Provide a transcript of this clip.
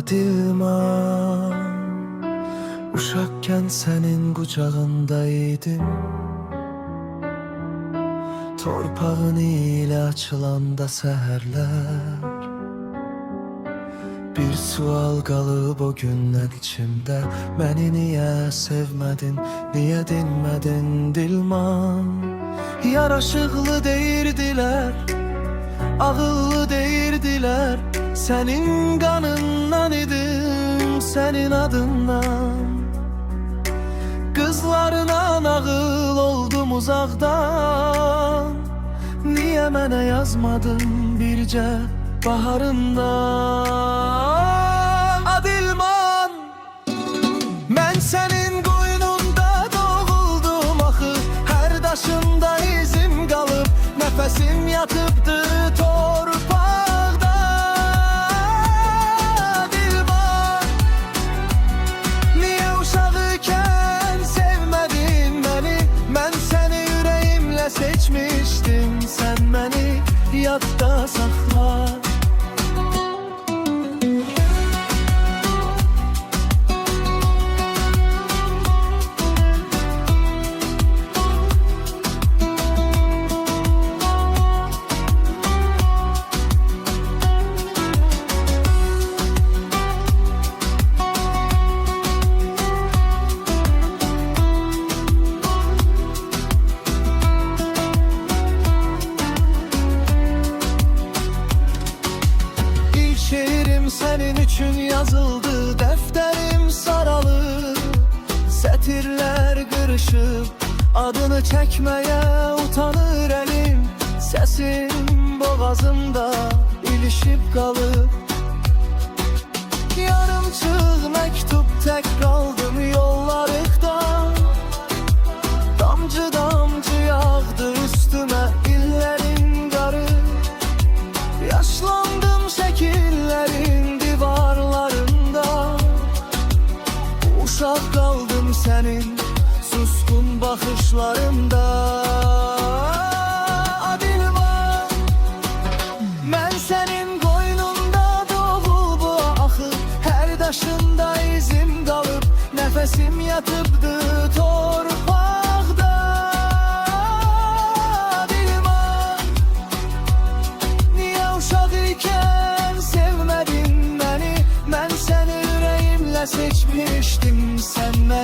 Dilman, uşakken senin qucağındaydım. Torpağın ile açılanda səhərlər, bir sual qalıb o gündən içimdə. Məni niyə sevmədin, niyə dinmədin Dilman? Yaraşıqlı deyirdilər, ağıllı deyirdilər. Senin qanından idim, senin adından. Qızlarına nağıl oldum uzaqdan. Niyə mənə yazmadın bircə baharından? Dilman, mən sənin qoynunda doğuldum axı. Hər daşında izim qalıb, nəfəsim yatıbdı torpaqda. Dilman, niyə uşaq ikən sevmədin məni? Mən səni ürəyimlə seçmişdim, sən məni yadda saxla. Şiirim senin üçün yazıldı, defterim saralı. Sətirlər qırışıb, adını çəkməyə utanır elim. Səsim boğazımda ilişib qalıb. Yarımçıq məktub tək qaldım yollarıqda. Damcı damcı yağdı üstümə illərin qarı. Yaşlandım şəkillərin divarlarında. Uşaq qaldım sənin suskun baxışlarında. Dilman, mən sənin qoynunda doğulub axı. Hər daşında izim qalıb, nəfəsim yatıbdı torpaqda. Dilman, niyə uşaq ikən sevmədin məni? Mən səni ürəyimlə seçmişdim, sən məni